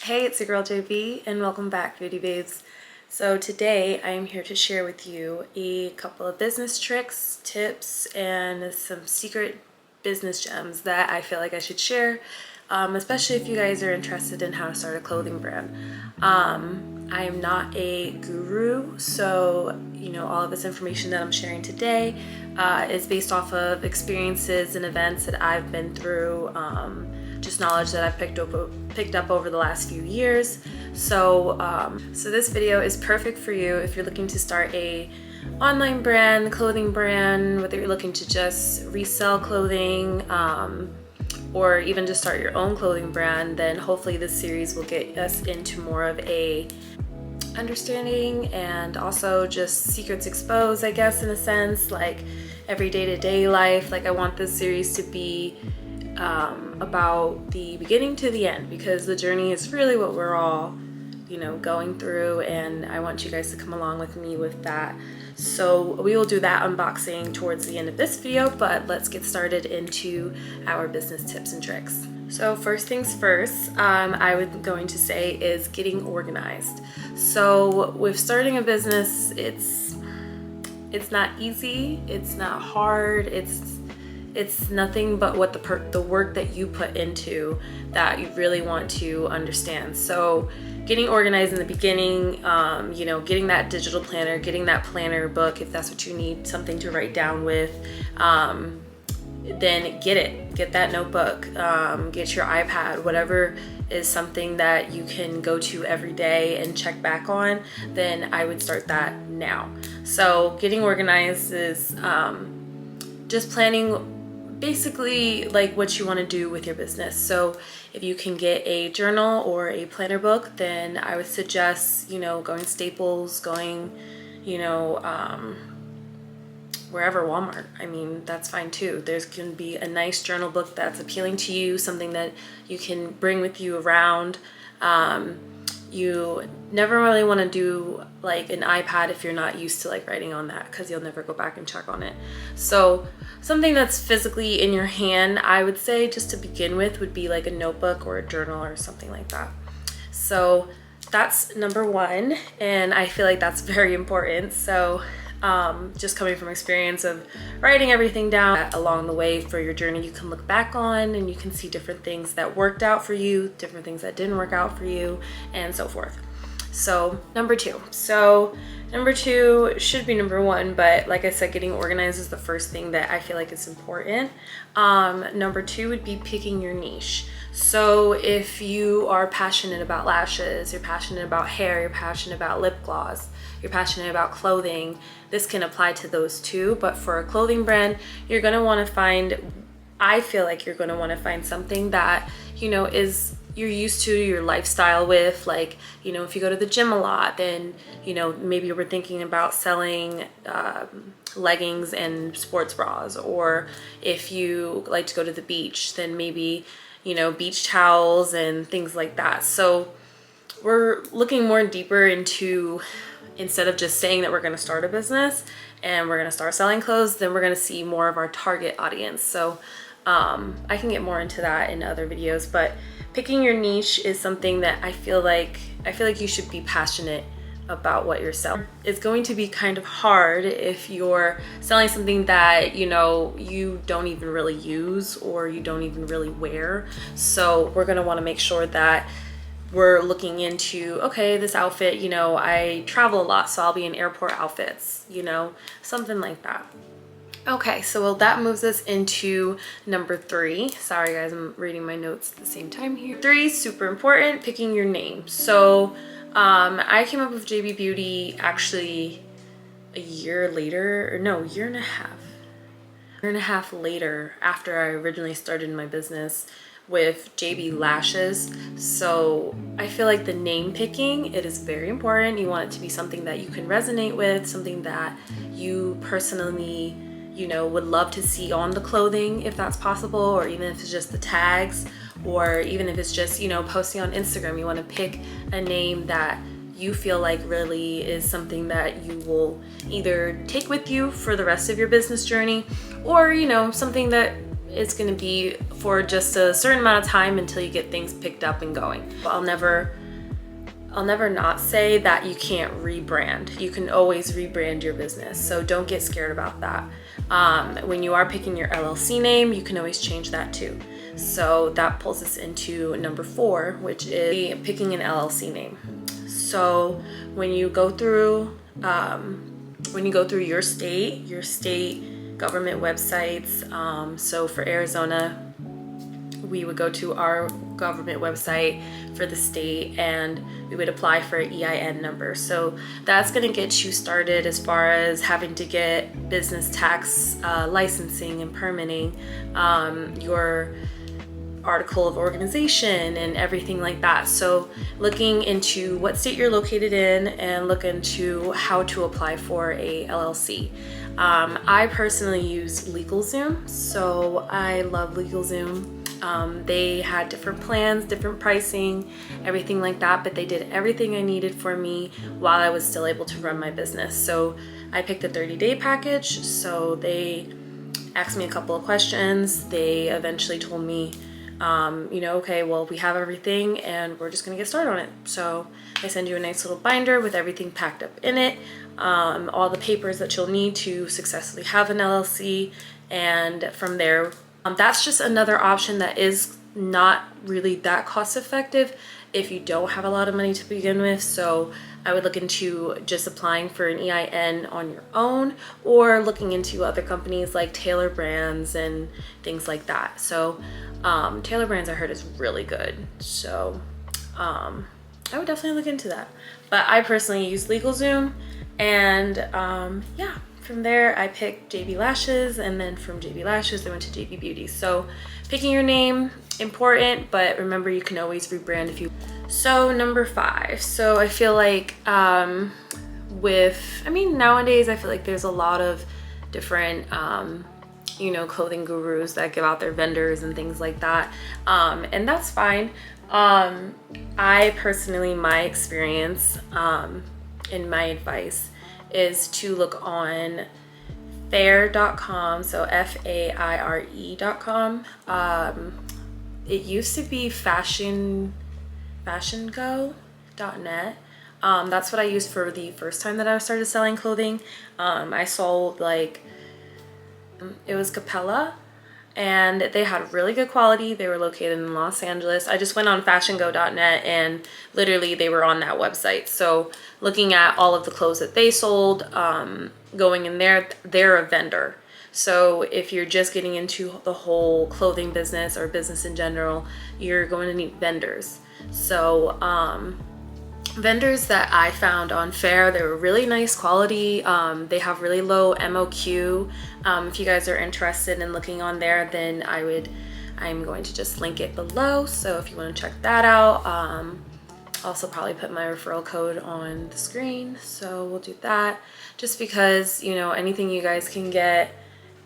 Hey, it's your girl JB and welcome back, Beauty Babes. So today I am here to share with you a couple of business tricks, tips, and some secret business gems that I feel like I should share, especially if you guys are interested in how to start a clothing brand. I am not a guru, so all of this information that I'm sharing today is based off of experiences and events that I've been through, just knowledge that I've picked up over the last few years. So this video is perfect for you if you're looking to start a online brand, clothing brand, whether you're looking to just resell clothing, or even just start your own clothing brand. Then hopefully this series will get us into more of a understanding and also just secrets exposed, I guess, in a sense, like every day-to-day life. Like I want this series to be about the beginning to the end, because the journey is really what we're all going through, and I want you guys to come along with me with that. So we will do that unboxing towards the end of this video, but let's get started into our business tips and tricks. So first things first, I was going to say is getting organized. So with starting a business, it's not easy, it's not hard, it's nothing but what the work that you put into that you really want to understand. So getting organized in the beginning, getting that digital planner, getting that planner book, if that's what you need, something to write down with, then get that notebook, get your iPad, whatever is something that you can go to every day and check back on, then I would start that now. So getting organized is just planning basically like what you want to do with your business. So if you can get a journal or a planner book, then I would suggest, going Staples, going, wherever, Walmart. I mean, that's fine too. There's going to be a nice journal book that's appealing to you, something that you can bring with you around. You never really want to do like an iPad if you're not used to like writing on that, because you'll never go back and check on it. So something that's physically in your hand, I would say, just to begin with, would be like a notebook or a journal or something like that. So that's number one, and I feel like that's very important. So just coming from experience of writing everything down along the way for your journey, you can look back on and you can see different things that worked out for you, different things that didn't work out for you, and so forth. So number two should be number one, but like I said, getting organized is the first thing that I feel like is important. Number two would be picking your niche. So if you are passionate about lashes, you're passionate about hair, you're passionate about lip gloss, you're passionate about clothing, this can apply to those too. But for a clothing brand, you're going to want to find, I feel like you're going to want to find something that, is you're used to, your lifestyle with. Like, if you go to the gym a lot, then, maybe we're thinking about selling leggings and sports bras. Or if you like to go to the beach, then maybe, beach towels and things like that. So we're looking more deeper into, instead of just saying that we're going to start a business and we're going to start selling clothes, then we're going to see more of our target audience. So I can get more into that in other videos, but picking your niche is something that I feel like you should be passionate about what you're selling. It's going to be kind of hard if you're selling something that you don't even really use or you don't even really wear. So we're going to want to make sure that we're looking into, okay, this outfit, I travel a lot, so I'll be in airport outfits, something like that. Okay, so that moves us into number three. Sorry guys, I'm reading my notes at the same time here. Three, super important, picking your name. So I came up with JB Beauty actually a year and a half later after I originally started my business with JB Lashes. So I feel like the name picking, it is very important. You want it to be something that you can resonate with, something that you personally, would love to see on the clothing if that's possible, or even if it's just the tags, or even if it's just, posting on Instagram. You want to pick a name that you feel like really is something that you will either take with you for the rest of your business journey, or something that it's going to be for just a certain amount of time until you get things picked up and going. I'll never not say that you can't rebrand. You can always rebrand your business, so don't get scared about that. When you are picking your LLC name, you can always change that too. So that pulls us into number 4, which is picking an LLC name. So when you go through your state government websites, so for Arizona, we would go to our government website for the state and we would apply for an EIN number. So that's going to get you started as far as having to get business tax licensing and permitting, your article of organization and everything like that. So looking into what state you're located in and look into how to apply for a LLC. I personally use LegalZoom, so I love LegalZoom. They had different plans, different pricing, everything like that, but they did everything I needed for me while I was still able to run my business. So I picked a 30-day package. So they asked me a couple of questions. They eventually told me, okay, well, we have everything and we're just gonna get started on it. So I send you a nice little binder with everything packed up in it, all the papers that you'll need to successfully have an LLC, and from there, that's just another option that is not really that cost effective if you don't have a lot of money to begin with. So I would look into just applying for an EIN on your own, or looking into other companies like Taylor Brands and things like that. So Taylor Brands I heard is really good. So I would definitely look into that. But I personally use LegalZoom, and yeah. From there, I picked JB Lashes, and then from JB Lashes, I went to JB Beauty. So picking your name, important, but remember you can always rebrand if you. So number 5. So I feel like nowadays I feel like there's a lot of different, clothing gurus that give out their vendors and things like that. And that's fine. I personally, my experience and my advice is to look on fair.com, so FAIRE.com. It used to be fashiongo.net. That's what I used for the first time that I started selling clothing. I sold it was Capella, and they had really good quality. They were located in Los Angeles. I just went on fashiongo.net and literally they were on that website. So looking at all of the clothes that they sold, going in there, they're a vendor. So if you're just getting into the whole clothing business or business in general, you're going to need vendors. So vendors that I found on Fair, they were really nice quality. They have really low MOQ. If you guys are interested in looking on there, then I'm going to just link it below. So if you want to check that out, also probably put my referral code on the screen. So we'll do that just because, anything you guys can get,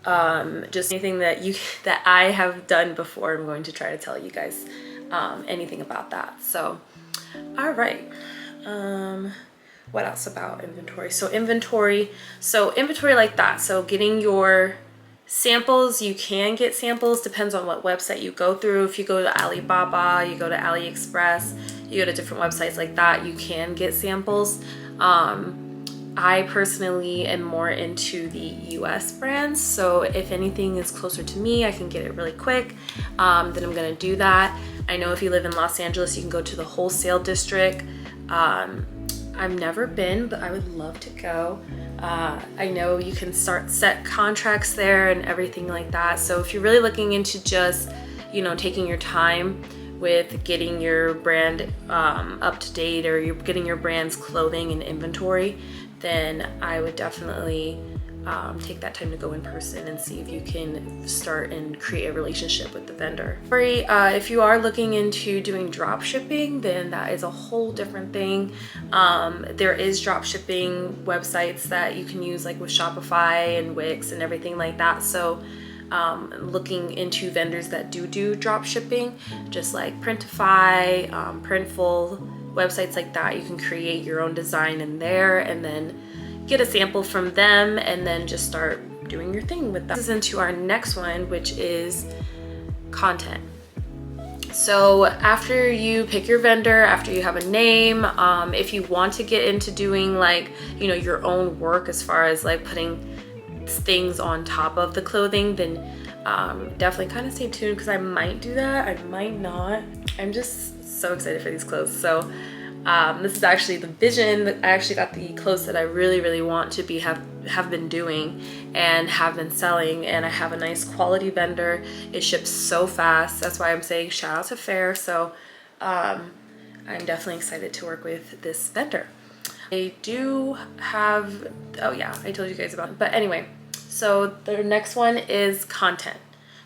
just anything that I have done before, I'm going to try to tell you guys anything about that. So, all right. What else about inventory? So inventory like that. So getting your samples, you can get samples, depends on what website you go through. If you go to Alibaba, you go to AliExpress, you go to different websites like that, you can get samples. I personally am more into the US brands. So if anything is closer to me, I can get it really quick. Then I'm gonna do that. I know if you live in Los Angeles, you can go to the wholesale district. I've never been, but I would love to go. I know you can set contracts there and everything like that. So if you're really looking into just, taking your time with getting your brand up to date, or you're getting your brand's clothing and inventory, then I would definitely take that time to go in person and see if you can start and create a relationship with the vendor. If you are looking into doing drop shipping, then that is a whole different thing. There is drop shipping websites that you can use, like with Shopify and Wix and everything like that. So looking into vendors that do drop shipping, just like Printify, Printful, websites like that. You can create your own design in there and then get a sample from them and then just start doing your thing with that. This is into our next one, which is content. So after you pick your vendor, after you have a name, if you want to get into doing like, you know, your own work as far as like putting things on top of the clothing, then definitely kind of stay tuned, because I might do that, I might not. I'm just so excited for these clothes. So this is actually the vision. I actually got the clothes that I really want to be have been doing and have been selling, and I have a nice quality vendor. It ships so fast. That's why I'm saying shout out to Fair. So I'm definitely excited to work with this vendor. They do have, oh yeah, I told you guys about it. But anyway, so the next one is content.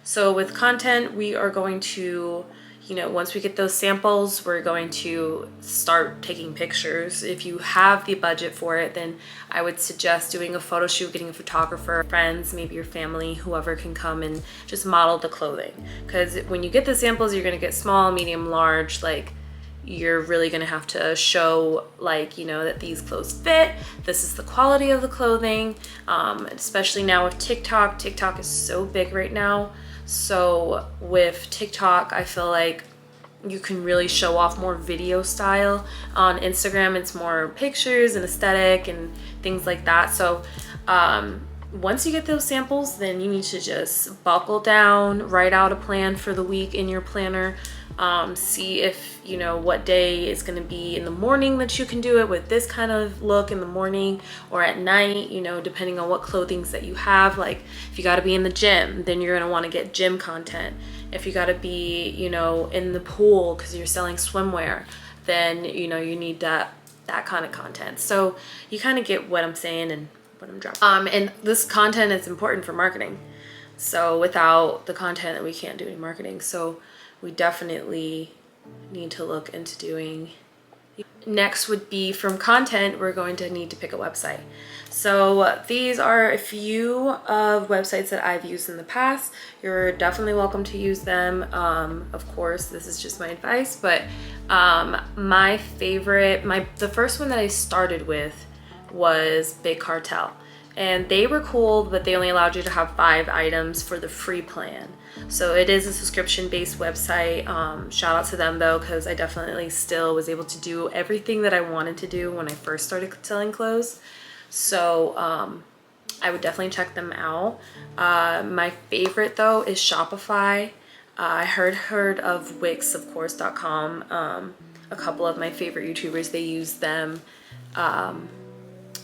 So with content, we are going to, you know, once we get those samples, we're going to start taking pictures. If you have the budget for it, then I would suggest doing a photo shoot, getting a photographer, friends, maybe your family, whoever can come and just model the clothing. Because when you get the samples, you're gonna get small, medium, large, like you're really gonna have to show like, you know, that these clothes fit, this is the quality of the clothing, especially now with TikTok. TikTok is so big right now. So with TikTok, I feel like you can really show off more video style. On Instagram, it's more pictures and aesthetic and things like that. So once you get those samples, then you need to just buckle down, write out a plan for the week in your planner. See if, you know, what day is going to be in the morning that you can do it with this kind of look in the morning, or at night, you know, depending on what clothings that you have. Like if you got to be in the gym, then you're going to want to get gym content. If you got to be, you know, in the pool because you're selling swimwear, then, you know, you need that kind of content. So you kind of get what I'm saying and what I'm dropping. And this content is important for marketing. So without the content, we can't do any marketing. So we definitely need to look into doing. Next would be from content, we're going to need to pick a website. So these are a few of websites that I've used in the past. You're definitely welcome to use them. Of course, this is just my advice, but my favorite, the first one that I started with was Big Cartel. And they were cool, but they only allowed you to have 5 items for the free plan. So it is a subscription-based website. Shout out to them though, because I definitely still was able to do everything that I wanted to do when I first started selling clothes. So I would definitely check them out. My favorite though is Shopify. I heard of Wix, of course.com. A couple of my favorite YouTubers, they use them.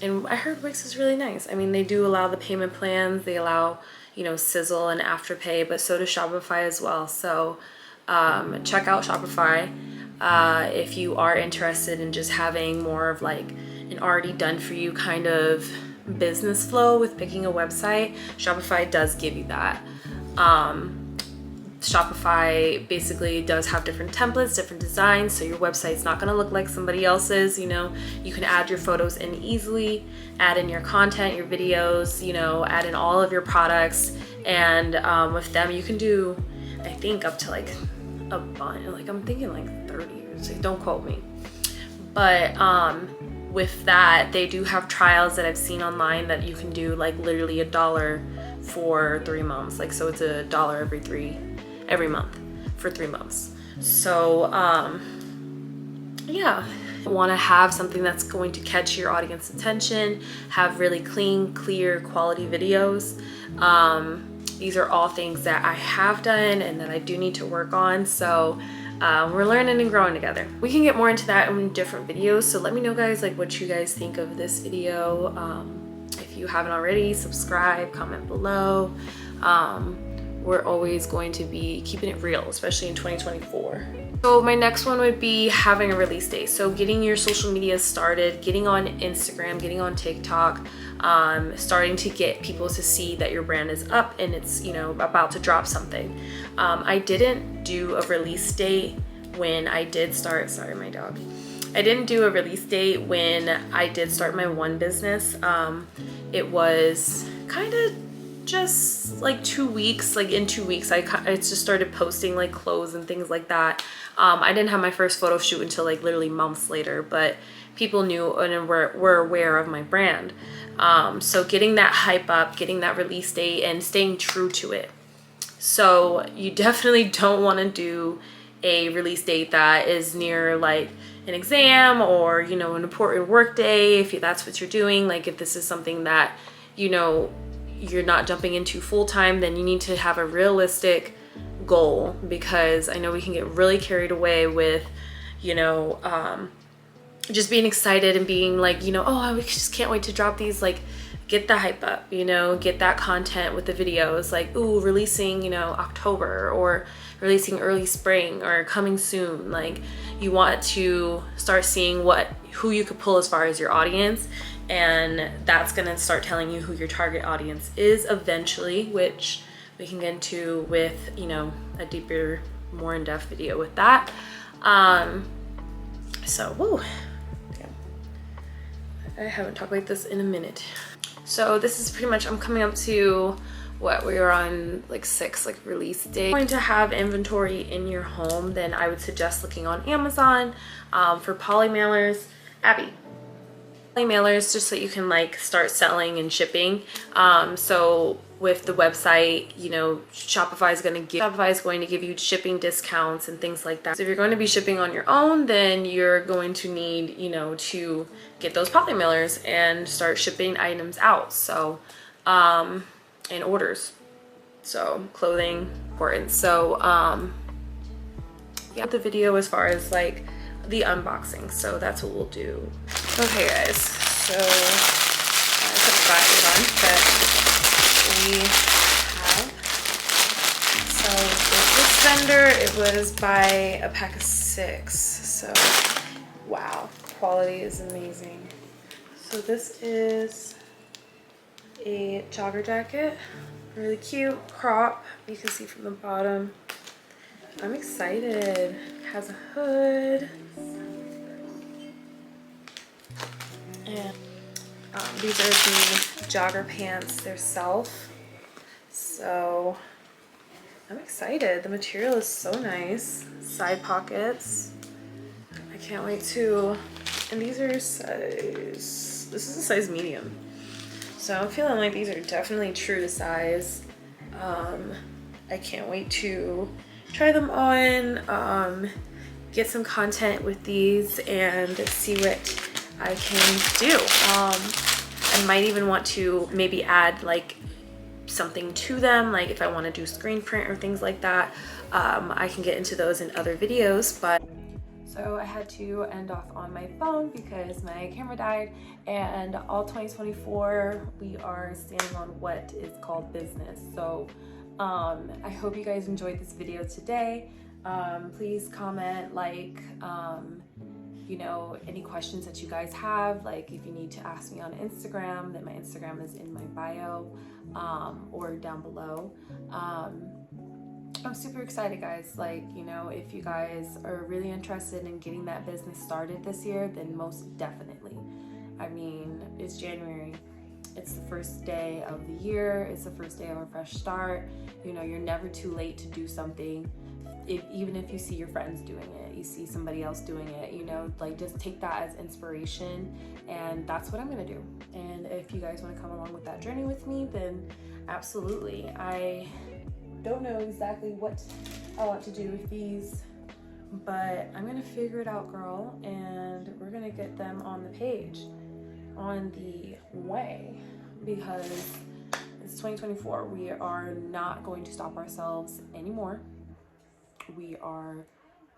And I heard Wix is really nice. I mean, they do allow the payment plans. They allow, you know, Sizzle and Afterpay, but so does Shopify as well. So check out Shopify if you are interested in just having more of like an already done for you kind of business flow with picking a website. Shopify does give you that. Shopify basically does have different templates, different designs, so your website's not gonna look like somebody else's. You know, you can add your photos in easily, add in your content, your videos, you know, add in all of your products, and with them you can do, I think, up to like a bunch, like I'm thinking like 30 or so, don't quote me. But with that, they do have trials that I've seen online that you can do like literally $1 for 3 months. Like, so it's $1 every month for 3 months. So yeah, want to have something that's going to catch your audience attention, have really clean, clear, quality videos. These are all things that I have done and that I do need to work on. So we're learning and growing together. We can get more into that in different videos. So let me know, guys, like what you guys think of this video. If you haven't already, subscribe, comment below. We're always going to be keeping it real, especially in 2024. So my next one would be having a release date. So getting your social media started, getting on Instagram, getting on TikTok, starting to get people to see that your brand is up and it's, you know, about to drop something. I didn't do a release date when I did start, sorry, my dog. I didn't do a release date when I did start my one business. It was kind of just like 2 weeks, like in 2 weeks I just started posting like clothes and things like that. I didn't have my first photo shoot until like literally months later, but people knew and were aware of my brand. So getting that hype up, getting that release date, and staying true to it. So you definitely don't want to do a release date that is near like an exam or, you know, an important work day, if that's what you're doing. Like if this is something that, you know, you're not jumping into full time, then you need to have a realistic goal, because I know we can get really carried away with, you know, just being excited and being like, you know, oh, I just can't wait to drop these. Like, get the hype up, you know, get that content with the videos, like, ooh, releasing, you know, October, or releasing early spring, or coming soon. Like, you want to start seeing who you could pull as far as your audience, and that's gonna start telling you who your target audience is eventually, which we can get into with, you know, a deeper, more in-depth video with that. So, woo. I haven't talked like this in a minute. So this is pretty much, I'm coming up to what we were on, like 6 like release date. If you're going to have inventory in your home, then I would suggest looking on Amazon for poly mailers. Abby, poly mailers, just so you can like start selling and shipping. So with the website, you know, Shopify is going to give you shipping discounts and things like that. So if you're going to be shipping on your own, then you're going to need, you know, to get those poly mailers and start shipping items out. So, and orders. So clothing, important. So, yeah, the video as far as like the unboxing. So that's what we'll do. Okay, guys. So I put the glasses on, but we have, so with this vendor, it was by a pack of 6. So wow, quality is amazing. So this is a jogger jacket, really cute crop, you can see from the bottom. I'm excited. It has a hood, and these are the jogger pants themselves. So I'm excited. The material is so nice. Side pockets. I can't wait to, and these are size, this is a size medium. So I'm feeling like these are definitely true to size. I can't wait to try them on, get some content with these and see what I can do. I might even want to maybe add like something to them, like if I want to do screen print or things like that. I can get into those in other videos, but so I had to end off on my phone because my camera died, and all 2024 we are standing on what is called business. So I hope you guys enjoyed this video today. Please comment, like, you know, any questions that you guys have. Like if you need to ask me on Instagram, then my Instagram is in my bio, or down below. I'm super excited, guys. Like, you know, if you guys are really interested in getting that business started this year, then most definitely. I mean, it's January. It's the first day of the year. It's the first day of a fresh start. You know, you're never too late to do something. Even if you see your friends doing it, you see somebody else doing it, you know, like just take that as inspiration, and that's what I'm gonna do. And if you guys want to come along with that journey with me, then absolutely. I don't know exactly what I want to do with these, but I'm gonna figure it out, girl, and we're gonna get them on the page, on the way, because it's 2024. We are not going to stop ourselves anymore. We are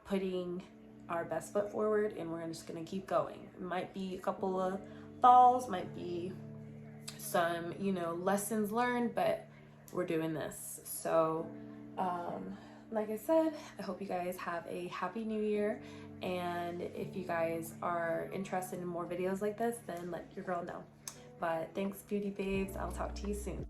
putting our best foot forward, and we're just gonna keep going. It might be a couple of falls, might be some, you know, lessons learned, but we're doing this. So like I said, I hope you guys have a happy new year, and if you guys are interested in more videos like this, then let your girl know. But thanks, beauty babes. I'll talk to you soon.